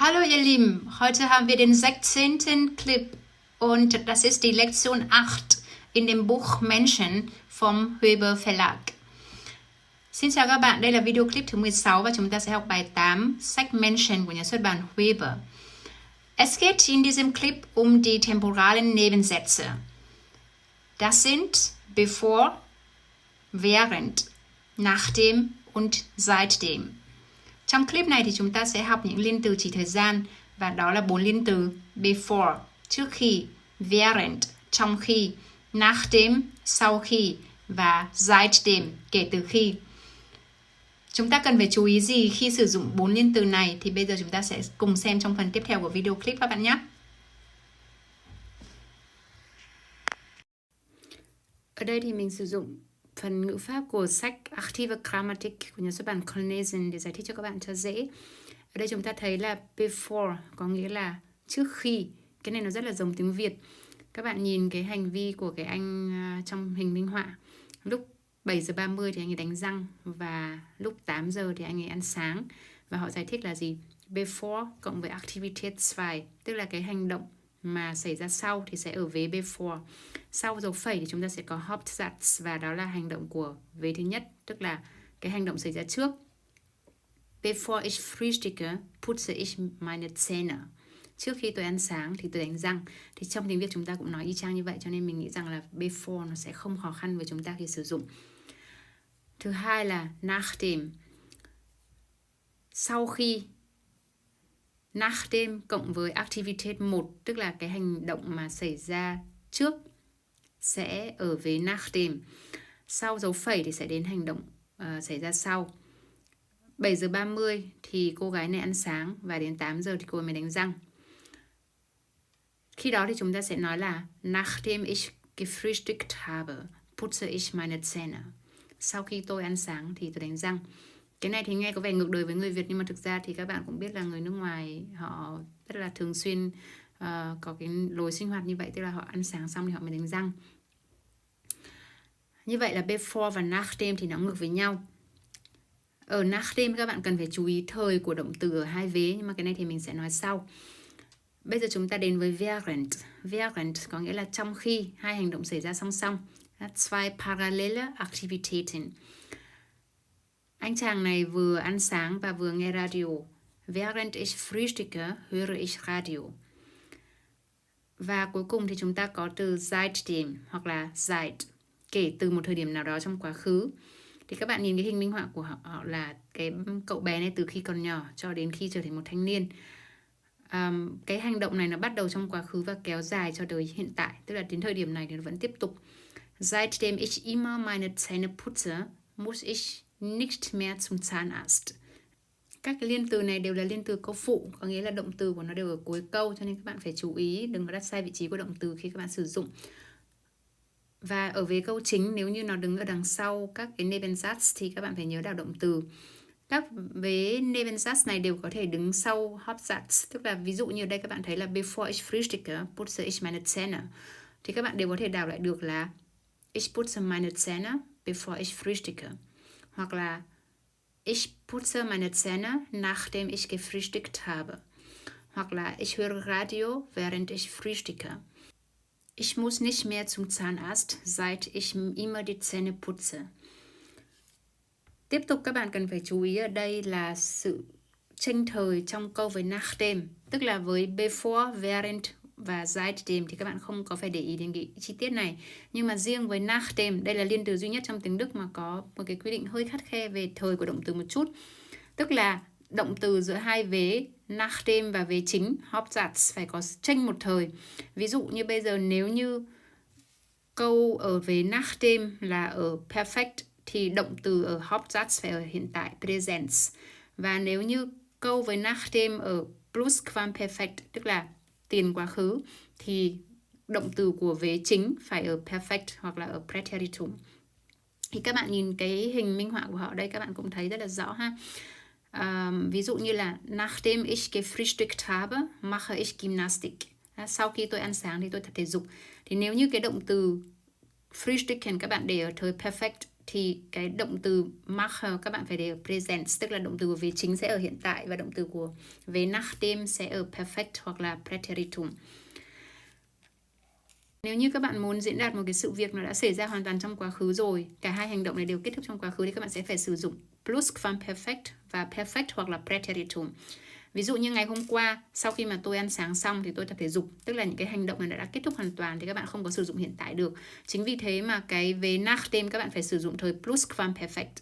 Hallo ihr Lieben, heute haben wir den 16. Clip und das ist die Lektion 8 in dem Buch Menschen vom Hueber Verlag. Xin chào các bạn, đây là video clip thứ 16 và chúng ta sẽ học bài 8 sách Menschen của nhà xuất bản Hueber. Es geht in diesem Clip die temporalen Nebensätze. Das sind bevor, während, nachdem und seitdem. Trong clip này thì chúng ta sẽ học những liên từ chỉ thời gian và đó là 4 liên từ before, trước khi, während, trong khi, nachdem, sau khi và seitdem, kể từ khi. Chúng ta cần phải chú ý gì khi sử dụng 4 liên từ này thì bây giờ chúng ta sẽ cùng xem trong phần tiếp theo của video clip các bạn nhé. Ở đây thì mình sử dụng phần ngữ pháp của sách Aktive Grammatik của nhà xuất bản Colnesen để giải thích cho các bạn cho dễ. Ở đây chúng ta thấy là before có nghĩa là trước khi. Cái này nó rất là giống tiếng Việt. Các bạn nhìn cái hành vi của cái anh trong hình minh họa. Lúc 7 giờ 30 thì anh ấy đánh răng và lúc 8 giờ thì anh ấy ăn sáng. Và họ giải thích là gì? Before cộng với Aktivität 2, tức là cái hành động mà xảy ra sau thì sẽ ở vế before. Sau dấu phẩy thì chúng ta sẽ có Wortschatz và đó là hành động của vế thứ nhất, tức là cái hành động xảy ra trước. Bevor ich frühstücke, putze ich meine Zähne. Trước khi tôi ăn sáng thì tôi đánh răng. Thì trong tiếng Việt chúng ta cũng nói y chang như vậy, cho nên mình nghĩ rằng là before nó sẽ không khó khăn với chúng ta khi sử dụng. Thứ hai là nachdem. Sau khi. Nachdem cộng với Aktivität 1, tức là cái hành động mà xảy ra trước sẽ ở vế nachdem. Sau dấu phẩy thì sẽ đến hành động xảy ra sau. 7 giờ 30 thì cô gái này ăn sáng và đến 8 giờ thì cô mới đánh răng. Khi đó thì chúng ta sẽ nói là nachdem ich gefrühstückt habe, putze ich meine Zähne. Sau khi tôi ăn sáng thì tôi đánh răng. Cái này thì nghe có vẻ ngược đời với người Việt, nhưng mà thực ra thì các bạn cũng biết là người nước ngoài họ rất là thường xuyên có cái lối sinh hoạt như vậy, tức là họ ăn sáng xong thì họ mới đánh răng. Như vậy là before và nachdem thì nó ngược với nhau. Ở nachdem các bạn cần phải chú ý thời của động từ ở hai vế, nhưng mà cái này thì mình sẽ nói sau. Bây giờ chúng ta đến với während. Während có nghĩa là trong khi, hai hành động xảy ra song song. Zwei parallele Aktivitäten. Anh chàng này vừa ăn sáng và vừa nghe radio. Während ich frühstücke, höre ich radio. Và cuối cùng thì chúng ta có từ seitdem hoặc là seit, kể từ một thời điểm nào đó trong quá khứ. Thì các bạn nhìn cái hình minh họa của họ là cái cậu bé này từ khi còn nhỏ cho đến khi trở thành một thanh niên. Cái hành động này nó bắt đầu trong quá khứ và kéo dài cho tới hiện tại, tức là đến thời điểm này thì nó vẫn tiếp tục. Seitdem ich immer meine Zähne putze, muss ich nicht mehr zum Zahnarzt. Các cái liên từ này đều là liên từ câu phụ, có nghĩa là động từ của nó đều ở cuối câu, cho nên các bạn phải chú ý đừng có đặt sai vị trí của động từ khi các bạn sử dụng. Và ở vế câu chính, nếu như nó đứng ở đằng sau các cái Nebensatz thì các bạn phải nhớ đảo động từ. Các vế Nebensatz này đều có thể đứng sau Hauptsatz, tức là ví dụ như ở đây các bạn thấy là bevor ich frühstücke, putze ich meine Zähne. Thì các bạn đều có thể đảo lại được là ich putze meine Zähne bevor ich frühstücke. Hoặc là ich putze meine Zähne nachdem ich gefrühstückt habe. Hoặc là ich höre radio während ich frühstücke. Ich muss nicht mehr zum Zahnarzt, seit ich immer die Zähne putze. Tiếp tục các bạn cần phải chú ý ở đây là sự chênh thời trong câu với nachdem, tức là với before, während và seitdem thì các bạn không có phải để ý đến cái chi tiết này. Nhưng mà riêng với nachdem, đây là liên từ duy nhất trong tiếng Đức mà có một cái quy định hơi khắt khe về thời của động từ một chút. Tức là động từ giữa hai vế nachdem và vế chính Hauptsatz phải có chênh một thời. Ví dụ như bây giờ nếu như câu ở vế nachdem là ở perfect thì động từ ở Hauptsatz phải ở hiện tại Präsens. Và nếu như câu với nachdem ở Plusquamperfekt, tức là tiền quá khứ, thì động từ của vế chính phải ở perfect hoặc là ở Präteritum. Thì các bạn nhìn cái hình minh họa của họ đây, các bạn cũng thấy rất là rõ ha. Ví dụ như là nachdem ich gefrühstückt habe, mache ich Gymnastik. Sau khi tôi ăn sáng thì tôi tập thể dục. Thì nếu như cái động từ frühstücken các bạn để ở thời perfect thì cái động từ machen các bạn phải để ở present, tức là động từ của vế chính sẽ ở hiện tại và động từ của vế nachdem sẽ ở perfect hoặc là Präteritum. Nếu như các bạn muốn diễn đạt một cái sự việc nó đã xảy ra hoàn toàn trong quá khứ rồi, cả hai hành động này đều kết thúc trong quá khứ, thì các bạn sẽ phải sử dụng Plusquamperfekt và perfect hoặc là Präteritum. Ví dụ như ngày hôm qua, sau khi mà tôi ăn sáng xong thì tôi tập thể dục, tức là những cái hành động này đã kết thúc hoàn toàn thì các bạn không có sử dụng hiện tại được. Chính vì thế mà cái vế nachdem các bạn phải sử dụng thời Plusquamperfekt.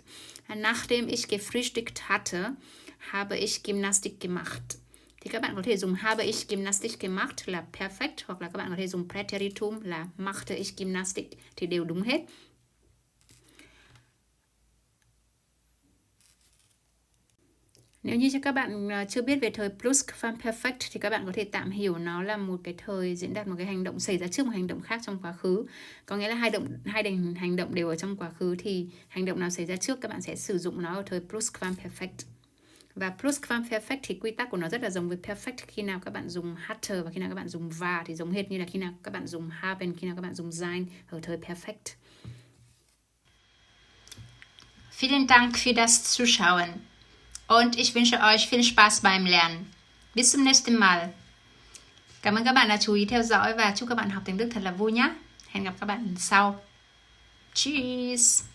Nachdem ich gefrühstückt hatte, habe ich Gymnastik gemacht. Thì các bạn có thể dùng habe ich Gymnastik gemacht là perfect, hoặc là các bạn có thể dùng Präteritum là machte ich Gymnastik, thì đều đúng hết. Nếu như các bạn chưa biết về thời Plusquamperfekt thì các bạn có thể tạm hiểu nó là một cái thời diễn đạt một cái hành động xảy ra trước một hành động khác trong quá khứ. Có nghĩa là hai hành động đều ở trong quá khứ, thì hành động nào xảy ra trước các bạn sẽ sử dụng nó ở thời Plusquamperfekt. Và Plusquamperfekt thì quy tắc của nó rất là giống với perfect. Khi nào các bạn dùng hatte và khi nào các bạn dùng war thì giống hệt như là khi nào các bạn dùng haben, khi nào các bạn dùng sein ở thời perfect. Vielen Dank für das Zuschauen und ich wünsche euch viel Spaß beim Lernen. Bis zum nächsten Mal. Cảm ơn các bạn đã chú ý theo dõi và chúc các bạn học tiếng Đức thật là vui nhé. Hẹn gặp các bạn sau. Tschüss.